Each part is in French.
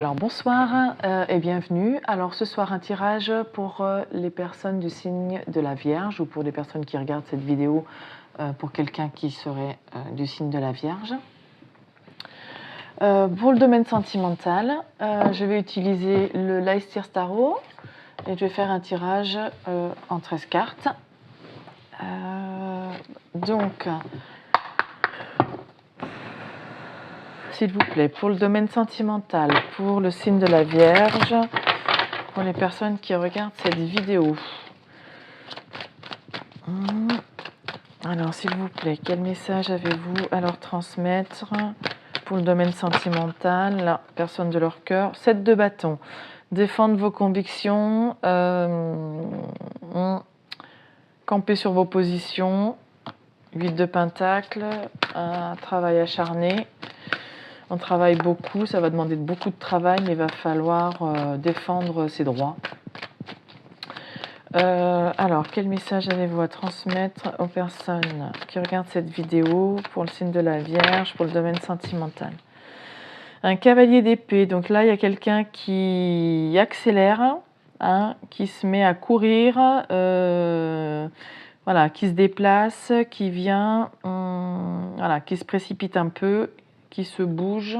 Alors bonsoir et bienvenue. Alors ce soir un tirage pour les personnes du signe de la Vierge ou pour les personnes qui regardent cette vidéo pour quelqu'un qui serait du signe de la Vierge. Pour le domaine sentimental, je vais utiliser le Leicester Tarot et je vais faire un tirage en 13 cartes. Donc, s'il vous plaît, pour le domaine sentimental, pour le signe de la Vierge, pour les personnes qui regardent cette vidéo. Alors, s'il vous plaît, quel message avez-vous à leur transmettre pour le domaine sentimental, la personne de leur cœur? 7 de bâton. Défendre vos convictions, camper sur vos positions. 8 de pentacle, un travail acharné. On travaille beaucoup, ça va demander beaucoup de travail, mais il va falloir défendre ses droits. Alors, quel message avez-vous à transmettre aux personnes qui regardent cette vidéo pour le signe de la Vierge, pour le domaine sentimental? Un cavalier d'épée, donc là, il y a quelqu'un qui accélère, qui se met à courir, voilà, qui se déplace, qui vient, voilà, qui se précipite un peu, qui se bouge.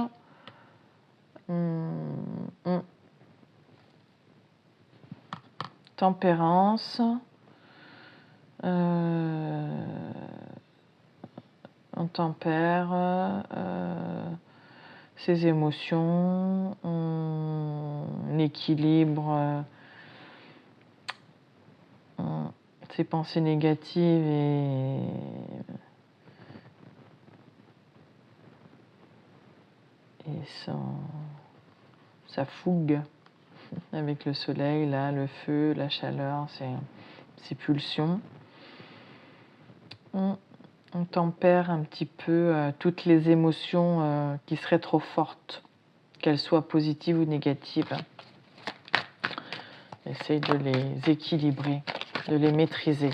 Tempérance, on tempère ses émotions, on équilibre ses pensées négatives et sa fougue avec le soleil, là, le feu, la chaleur, ses pulsions. On tempère un petit peu toutes les émotions qui seraient trop fortes, qu'elles soient positives ou négatives. Essaye de les équilibrer, de les maîtriser.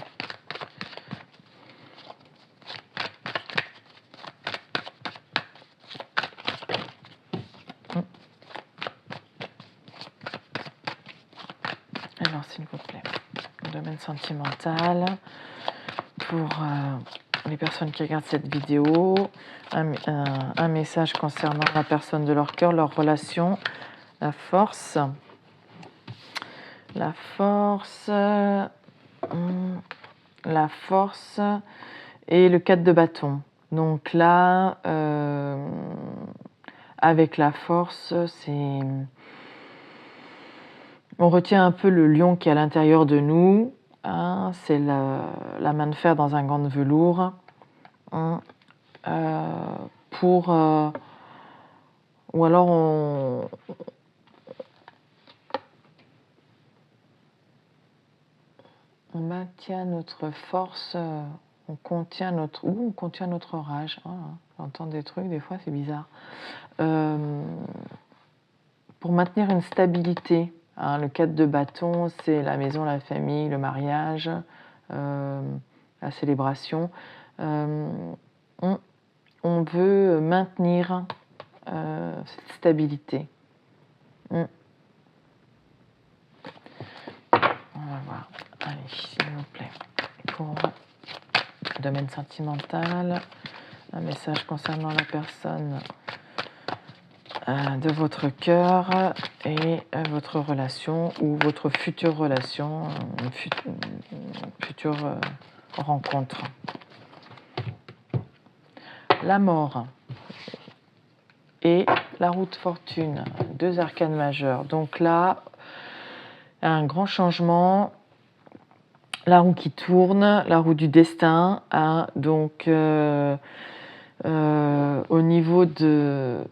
Alors, s'il vous plaît, le domaine sentimental, pour les personnes qui regardent cette vidéo, un message concernant la personne de leur cœur, leur relation, la force. La force et le 4 de bâton. Donc là, avec la force, on retient un peu le lion qui est à l'intérieur de nous. C'est la main de fer dans un gant de velours. Ou alors on maintient notre force, on contient notre rage. J'entends des trucs, des fois c'est bizarre. Pour maintenir une stabilité, le 4 de bâton, c'est la maison, la famille, le mariage, la célébration. On veut maintenir cette stabilité. On va voir. Allez, s'il vous plaît. Pour le domaine sentimental, un message concernant la personne de votre cœur et votre relation ou votre future relation, une future rencontre. La mort et la roue de fortune, 2 arcanes majeures. Donc là, un grand changement, la roue qui tourne, la roue du destin. Donc au niveau de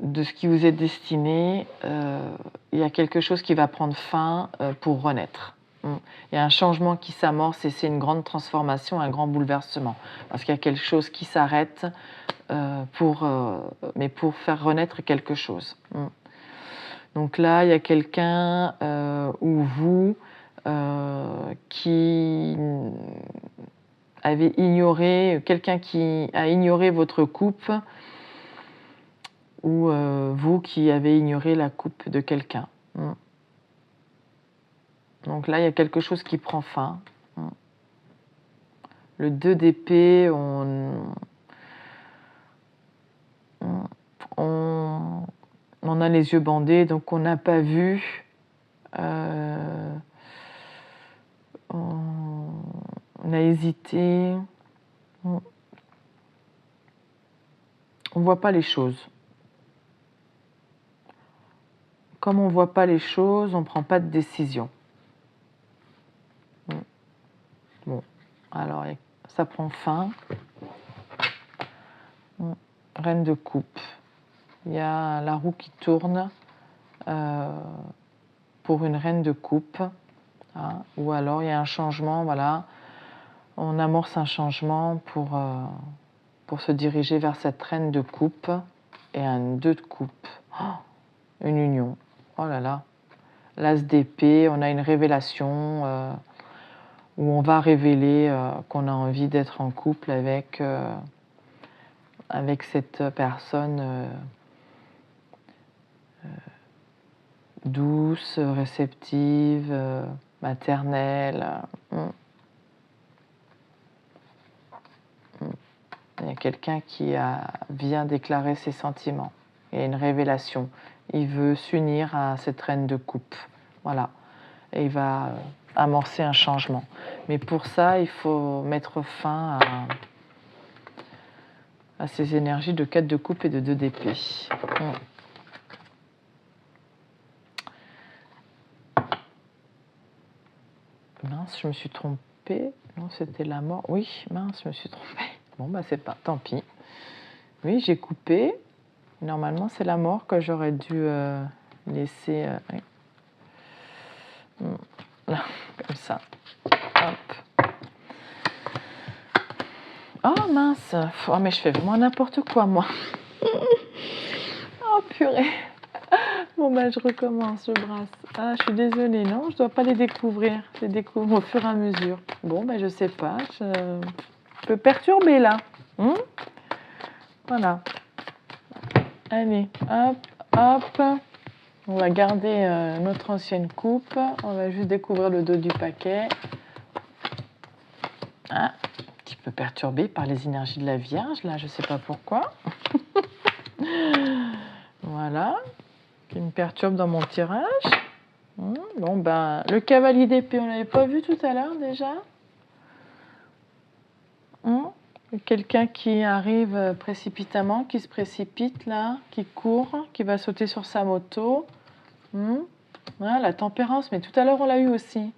ce qui vous est destiné, il y a quelque chose qui va prendre fin pour renaître. Il y a un changement qui s'amorce et c'est une grande transformation, un grand bouleversement. Parce qu'il y a quelque chose qui s'arrête mais pour faire renaître quelque chose. Donc là, il y a quelqu'un ou vous qui avez ignoré, quelqu'un qui a ignoré votre coupe ou vous qui avez ignoré la coupe de quelqu'un. Donc là, il y a quelque chose qui prend fin. Le 2 d'épée, on a les yeux bandés, donc on n'a pas vu. On a hésité. On ne voit pas les choses. Comme on ne voit pas les choses, on ne prend pas de décision. Bon, alors ça prend fin. Reine de coupe. Il y a la roue qui tourne pour une reine de coupe. Hein, ou alors il y a un changement, voilà. On amorce un changement pour se diriger vers cette reine de coupe et un 2 de coupe. Oh, une union. Oh là là. L'as d'épée, on a une révélation où on va révéler qu'on a envie d'être en couple avec cette personne douce, réceptive, maternelle. Il y a quelqu'un qui vient déclarer ses sentiments. Il y a une révélation. Il veut s'unir à cette reine de coupe. Voilà. Et il va amorcer un changement. Mais pour ça, il faut mettre fin à ces énergies de 4 de coupe et de 2 d'épée. Mince, je me suis trompée. Non, c'était la mort. Oui, mince, je me suis trompée. Bon, bah c'est pas, tant pis. Oui, j'ai coupé. Normalement, c'est la mort que j'aurais dû laisser. Là, comme ça. Hop. Oh mince. Oh, mais je fais vraiment n'importe quoi, moi. Oh purée. Bon, bah je recommence, je brasse. Ah, je suis désolée, non, je dois pas les découvrir. Je les découvre au fur et à mesure. Bon, bah je sais pas. Je peux perturber là. Voilà. Allez, hop, hop. On va garder notre ancienne coupe. On va juste découvrir le dos du paquet. Ah, un petit peu perturbé par les énergies de la Vierge, là, je sais pas pourquoi. Voilà. Qui me perturbe dans mon tirage. Bon, ben, le cavalier d'épée, on l'avait pas vu tout à l'heure déjà. Quelqu'un qui arrive précipitamment, qui se précipite là, qui court, qui va sauter sur sa moto. Voilà, la tempérance, mais tout à l'heure on l'a eu aussi.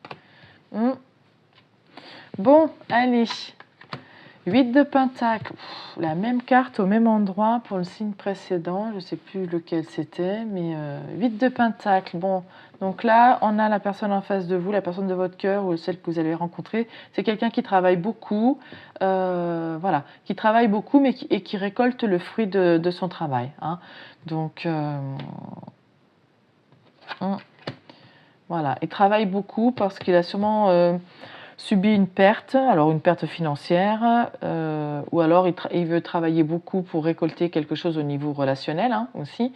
Bon, allez. 8 de pentacle. La même carte au même endroit pour le signe précédent. Je ne sais plus lequel c'était, mais 8 de pentacle. Bon, donc là, on a la personne en face de vous, la personne de votre cœur ou celle que vous allez rencontrer. C'est quelqu'un qui travaille beaucoup, voilà, qui travaille beaucoup, mais qui récolte le fruit de son travail. Hein. Donc, voilà, il travaille beaucoup parce qu'il a sûrement subit une perte, alors une perte financière, ou alors il veut travailler beaucoup pour récolter quelque chose au niveau relationnel aussi,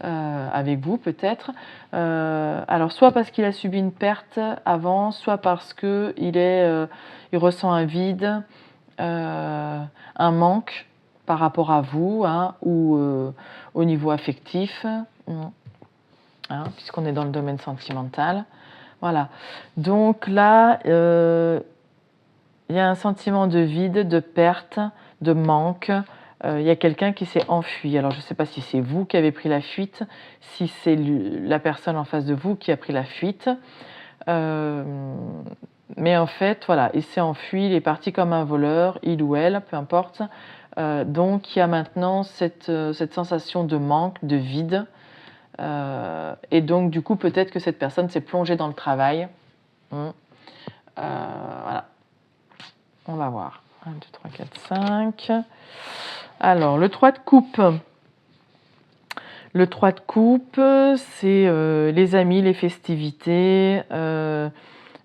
avec vous peut-être. Alors soit parce qu'il a subi une perte avant, soit parce qu'il ressent un vide, un manque par rapport à vous, ou au niveau affectif, puisqu'on est dans le domaine sentimental. Voilà. Donc là, il y a un sentiment de vide, de perte, de manque. Il y a quelqu'un qui s'est enfui. Alors, je ne sais pas si c'est vous qui avez pris la fuite, si c'est la personne en face de vous qui a pris la fuite. Mais en fait, voilà, il s'est enfui, il est parti comme un voleur, il ou elle, peu importe. Donc, il y a maintenant cette sensation de manque, de vide. Et donc, du coup, peut-être que cette personne s'est plongée dans le travail. Voilà. On va voir. 1, 2, 3, 4, 5. Alors, le 3 de coupe. Le 3 de coupe, c'est les amis, les festivités,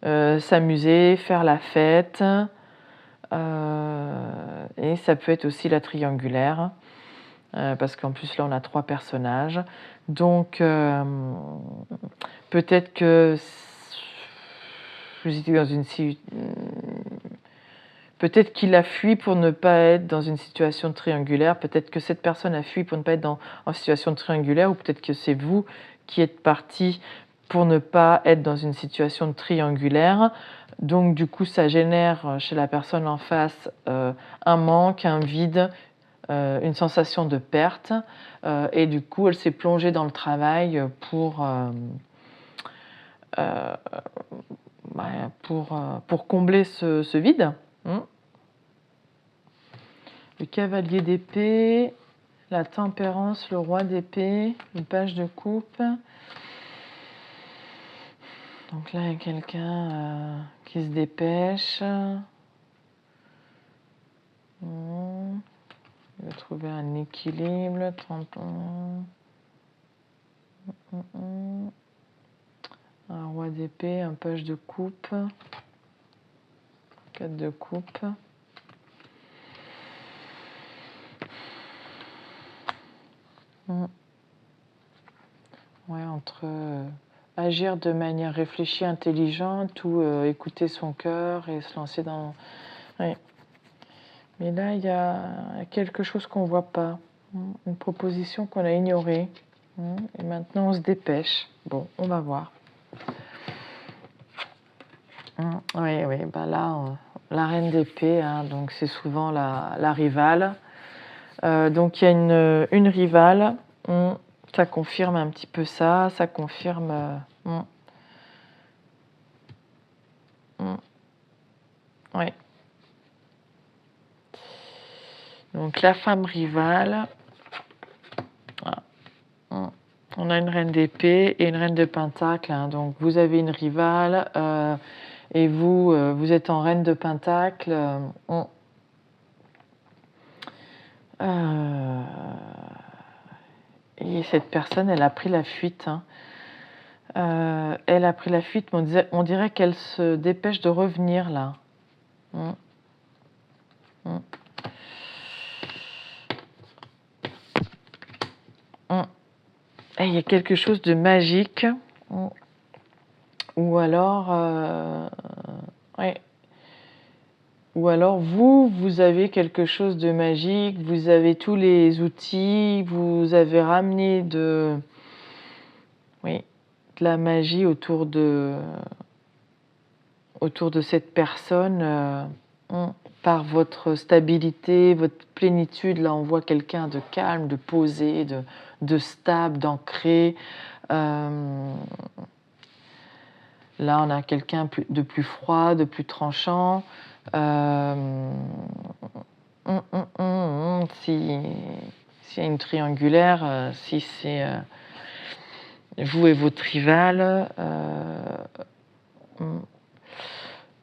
s'amuser, faire la fête. Et ça peut être aussi la triangulaire. parce qu'en plus là on a 3 personnages. Donc peut-être que vous étiez dans une peut-être qu'il a fui pour ne pas être dans une situation triangulaire, peut-être que cette personne a fui pour ne pas être en situation triangulaire, ou peut-être que c'est vous qui êtes parti pour ne pas être dans une situation triangulaire. Donc du coup ça génère chez la personne en face un manque, un vide, une sensation de perte, et du coup elle s'est plongée dans le travail pour combler ce vide. Le cavalier d'épée, la tempérance, le roi d'épée, une page de coupe. Donc là, il y a quelqu'un qui se dépêche. Il va trouver un équilibre. 30 ans. Un roi d'épée, un page de coupe. 4 de coupe. Ouais, entre agir de manière réfléchie, intelligente, ou écouter son cœur et se lancer dans... Ouais. Mais là, il y a quelque chose qu'on ne voit pas. Une proposition qu'on a ignorée. Et maintenant, on se dépêche. Bon, on va voir. Oui, bah là, la reine d'épée, donc c'est souvent la rivale. Donc il y a une rivale. Ça confirme un petit peu ça. Ça confirme... Oui. Donc la femme rivale... On a une reine d'épée et une reine de pentacle. Donc vous avez une rivale et vous êtes en reine de pentacle. Et cette personne, elle a pris la fuite. Elle a pris la fuite, mais on dirait qu'elle se dépêche de revenir là. Et il y a quelque chose de magique. Ou alors... Ou alors vous avez quelque chose de magique, vous avez tous les outils, vous avez ramené de la magie autour de cette personne par votre stabilité, votre plénitude. Là, on voit quelqu'un de calme, de posé, de stable, d'ancré. Là, on a quelqu'un de plus froid, de plus tranchant. S'il y a une triangulaire, si c'est vous et votre rival,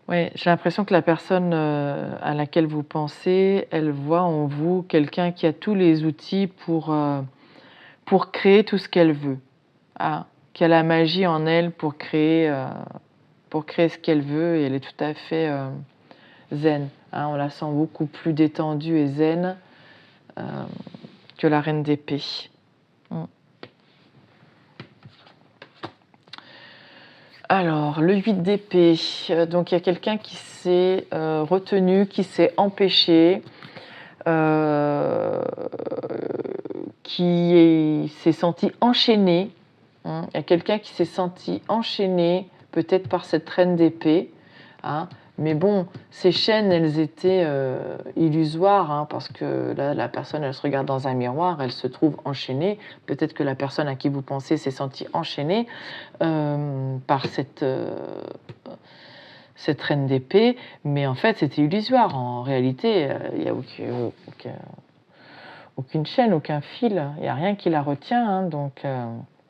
j'ai l'impression que la personne à laquelle vous pensez, elle voit en vous quelqu'un qui a tous les outils pour créer tout ce qu'elle veut, qui a la magie en elle pour créer ce qu'elle veut, et elle est tout à fait zen. On la sent beaucoup plus détendue et zen que la reine d'épée. Alors, le 8 d'épée. Donc, il y a quelqu'un qui s'est retenu, qui s'est empêché, qui s'est senti enchaîné. Il y a quelqu'un qui s'est senti enchaîné, peut-être par cette reine d'épée. Mais bon, ces chaînes, elles étaient illusoires, parce que là, la personne, elle se regarde dans un miroir, elle se trouve enchaînée. Peut-être que la personne à qui vous pensez s'est sentie enchaînée par cette reine d'épée, mais en fait, c'était illusoire. En réalité, il n'y a aucune chaîne, aucun fil, il n'y a rien qui la retient, donc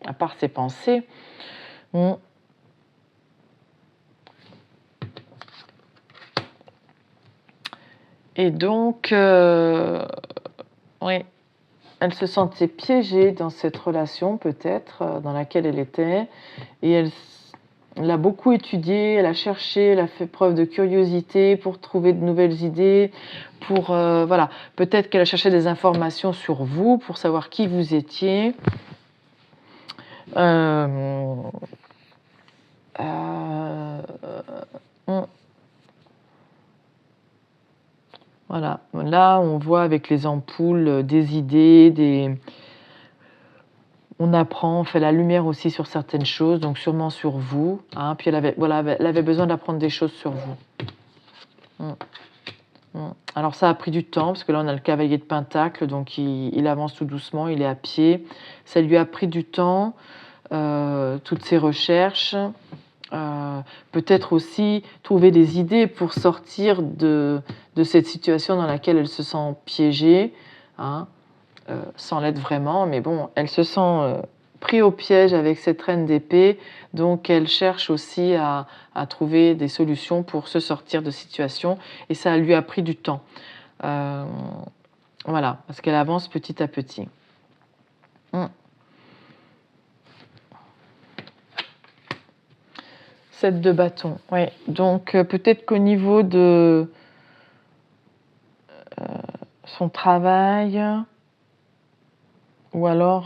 à part ses pensées. Et donc, elle se sentait piégée dans cette relation, peut-être, dans laquelle elle était, et elle a beaucoup étudié, elle a cherché, elle a fait preuve de curiosité pour trouver de nouvelles idées, pour voilà, peut-être qu'elle a cherché des informations sur vous pour savoir qui vous étiez. Voilà, là on voit avec les ampoules des idées, on apprend, on fait la lumière aussi sur certaines choses, donc sûrement sur vous. Hein, puis elle avait besoin d'apprendre des choses sur vous. Alors ça a pris du temps, parce que là on a le cavalier de Pentacle, donc il avance tout doucement, il est à pied. Ça lui a pris du temps, toutes ces recherches. Peut-être aussi trouver des idées pour sortir de cette situation dans laquelle elle se sent piégée, hein, sans l'être vraiment, mais bon, elle se sent prise au piège avec cette reine d'épée, donc elle cherche aussi à trouver des solutions pour se sortir de situation, et ça lui a pris du temps. Voilà, parce qu'elle avance petit à petit. 7 de bâton, oui. Donc peut-être qu'au niveau de son travail, ou alors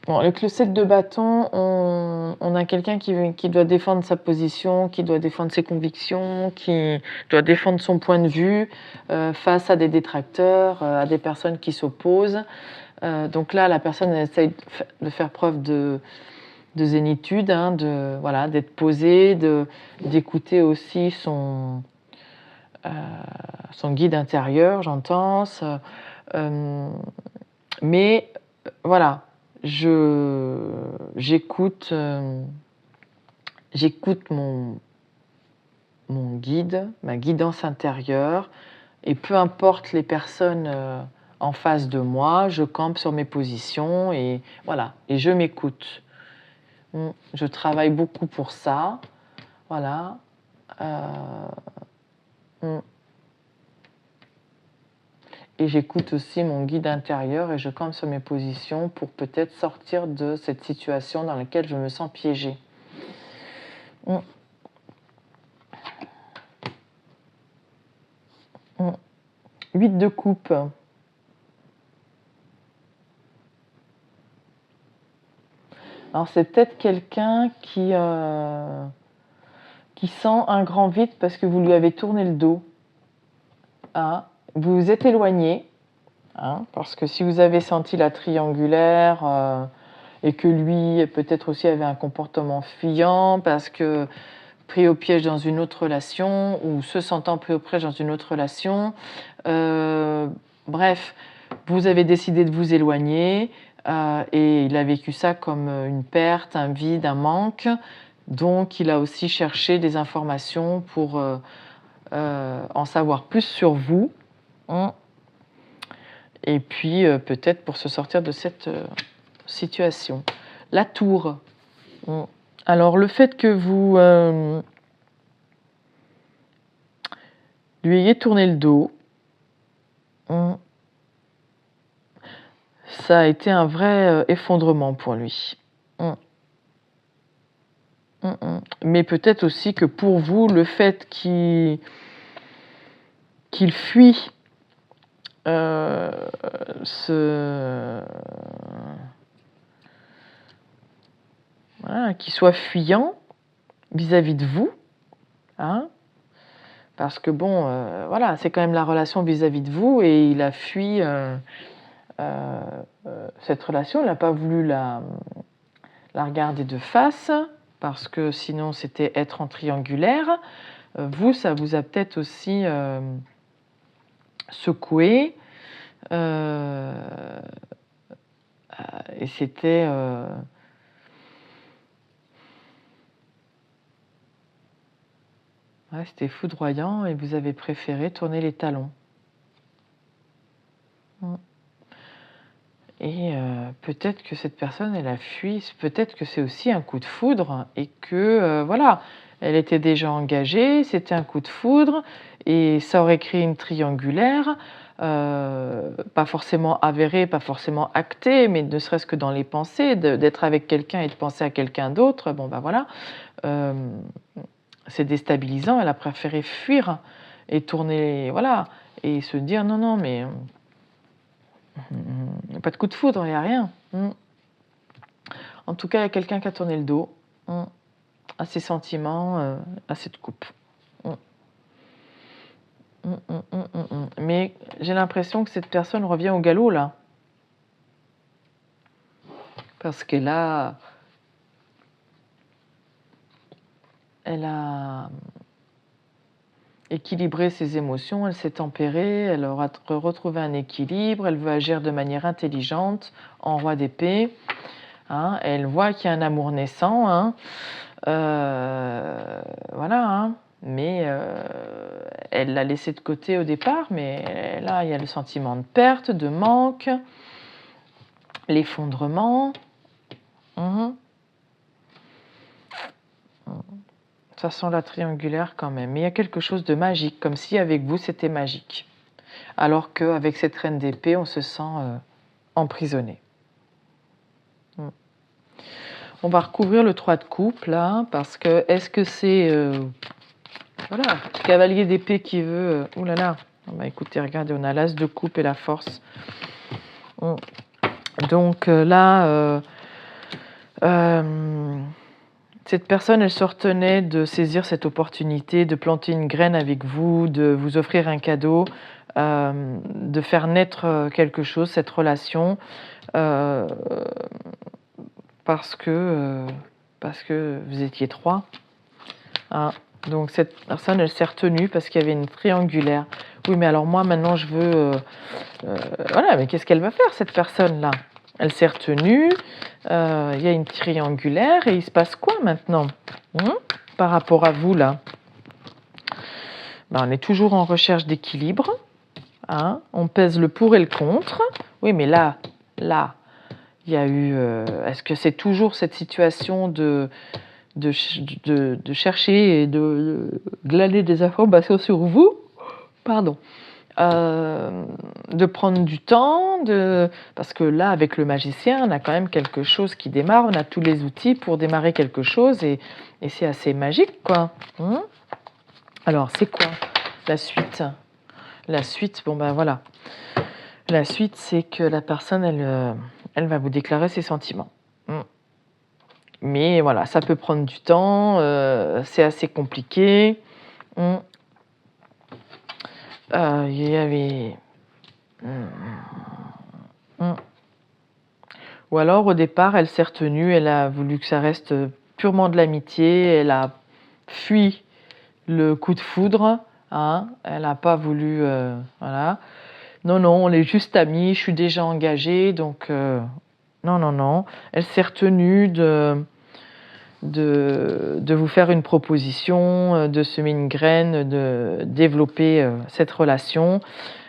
bon, avec le 7 de bâton, on a quelqu'un qui doit défendre sa position, qui doit défendre ses convictions, qui doit défendre son point de vue face à des détracteurs, à des personnes qui s'opposent. Donc là, la personne essaye de faire preuve de zénitude, hein, voilà, d'être posée, d'écouter aussi son guide intérieur, j'entends. Mais voilà, j'écoute mon guide, ma guidance intérieure, et peu importe les personnes en face de moi, je campe sur mes positions et voilà, et je m'écoute. Je travaille beaucoup pour ça, voilà. Et j'écoute aussi mon guide intérieur et je campe sur mes positions pour peut-être sortir de cette situation dans laquelle je me sens piégée. 8 de coupe. Alors c'est peut-être quelqu'un qui sent un grand vide parce que vous lui avez tourné le dos. Hein, vous vous êtes éloigné, hein, parce que si vous avez senti la triangulaire et que lui peut-être aussi avait un comportement fuyant parce que pris au piège dans une autre relation ou se sentant pris au piège dans une autre relation, bref, vous avez décidé de vous éloigner et il a vécu ça comme une perte, un vide, un manque, donc il a aussi cherché des informations pour en savoir plus sur vous, hein, et puis peut-être pour se sortir de cette situation. La tour. Alors le fait que vous lui ayez tourné le dos, ça a été un vrai effondrement pour lui. Mais peut-être aussi que pour vous, le fait qu'il fuit voilà, qu'il soit fuyant vis-à-vis de vous, hein, parce que bon, voilà, c'est quand même la relation vis-à-vis de vous et il a fui cette relation, il n'a pas voulu la regarder de face parce que sinon c'était être en triangulaire. Vous, ça vous a peut-être aussi secoué et c'était c'était foudroyant et vous avez préféré tourner les talons. Et peut-être que cette personne, elle a fui, peut-être que c'est aussi un coup de foudre et que, voilà, elle était déjà engagée, c'était un coup de foudre et ça aurait créé une triangulaire. pas forcément avéré, pas forcément acté, mais ne serait-ce que dans les pensées, d'être avec quelqu'un et de penser à quelqu'un d'autre, bon ben voilà, c'est déstabilisant. Elle a préféré fuir et tourner, voilà, et se dire non, non, mais il n'y a pas de coup de foudre, il n'y a rien. En tout cas, il y a quelqu'un qui a tourné le dos à ses sentiments, à cette coupe. Mais j'ai l'impression que cette personne revient au galop là. Parce qu'elle a... Elle a équilibré ses émotions, elle s'est tempérée, elle aura retrouvé un équilibre, elle veut agir de manière intelligente en roi d'épée. Hein, elle voit qu'il y a un amour naissant. Hein, voilà. Hein, mais elle l'a laissé de côté au départ, mais là, il y a le sentiment de perte, de manque, l'effondrement. Ça sent la triangulaire quand même. Mais il y a quelque chose de magique, comme si avec vous, c'était magique. Alors qu'avec cette reine d'épée, on se sent emprisonné. On va recouvrir le 3 de coupe, là, parce que est-ce que c'est... voilà, cavalier d'épée qui veut... ouh là là, bah, écoutez, regardez, on a l'as de coupe et la force. Donc là... cette personne, elle se retenait de saisir cette opportunité, de planter une graine avec vous, de vous offrir un cadeau, de faire naître quelque chose, cette relation, parce que vous étiez 3. Hein. Donc cette personne, elle s'est retenue parce qu'il y avait une triangulaire. Oui, mais alors moi, maintenant, je veux... voilà, mais qu'est-ce qu'elle va faire, cette personne-là? Elle s'est retenue, il y a une triangulaire, et il se passe quoi maintenant par rapport à vous, là? Ben, on est toujours en recherche d'équilibre. Hein, on pèse le pour et le contre. Oui, mais là, il y a eu... est-ce que c'est toujours cette situation de chercher et de glaner des informations sur vous? Pardon. De prendre du temps, parce que là, avec le magicien, on a quand même quelque chose qui démarre, on a tous les outils pour démarrer quelque chose, et c'est assez magique, quoi. Alors, c'est quoi la suite? La suite, bon ben voilà. La suite, c'est que la personne, elle va vous déclarer ses sentiments. Mais voilà, ça peut prendre du temps, c'est assez compliqué. Il y avait... Ou alors, au départ, elle s'est retenue, elle a voulu que ça reste purement de l'amitié, elle a fui le coup de foudre, hein, elle n'a pas voulu... voilà. Non, non, on est juste amis, je suis déjà engagée, donc... non, non, non. Elle s'est retenue de vous faire une proposition, de semer une graine, de développer cette relation.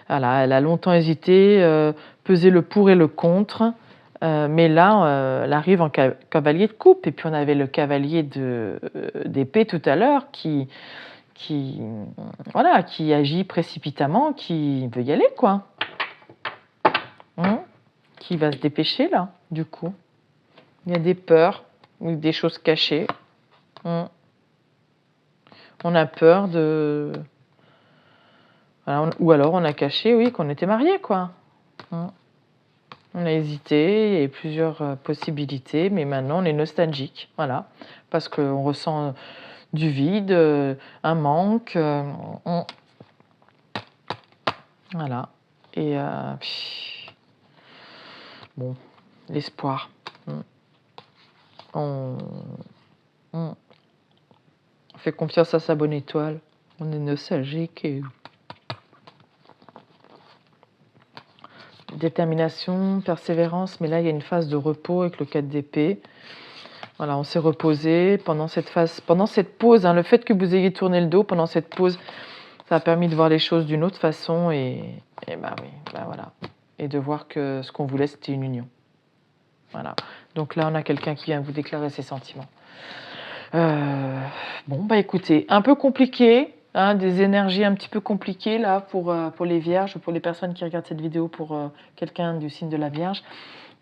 Voilà, elle a longtemps hésité, pesé le pour et le contre, mais là, elle arrive en cavalier de coupe. Et puis on avait le cavalier d'épée tout à l'heure qui agit précipitamment, qui veut y aller, quoi. Qui va se dépêcher, là, du coup. Il y a des peurs, des choses cachées. On a peur de... Voilà, ou alors on a caché, oui, qu'on était mariés, quoi. On a hésité, il y a plusieurs possibilités, mais maintenant on est nostalgique, voilà, parce qu'on ressent du vide, un manque, voilà, et bon, l'espoir. On fait confiance à sa bonne étoile, on est nostalgique et... Détermination, persévérance, mais là il y a une phase de repos avec le 4 d'épée. Voilà, on s'est reposé pendant cette phase, pendant cette pause. Hein, le fait que vous ayez tourné le dos pendant cette pause, ça a permis de voir les choses d'une autre façon et bah oui, bah voilà, et de voir que ce qu'on voulait c'était une union. Voilà. Donc là on a quelqu'un qui vient vous déclarer ses sentiments. Bon bah écoutez, un peu compliqué. Hein, des énergies un petit peu compliquées là pour les vierges, pour les personnes qui regardent cette vidéo, pour quelqu'un du signe de la Vierge.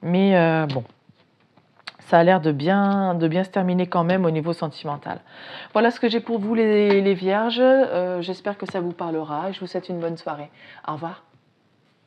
Mais bon, ça a l'air de bien se terminer quand même au niveau sentimental. Voilà ce que j'ai pour vous les Vierges. J'espère que ça vous parlera et je vous souhaite une bonne soirée. Au revoir.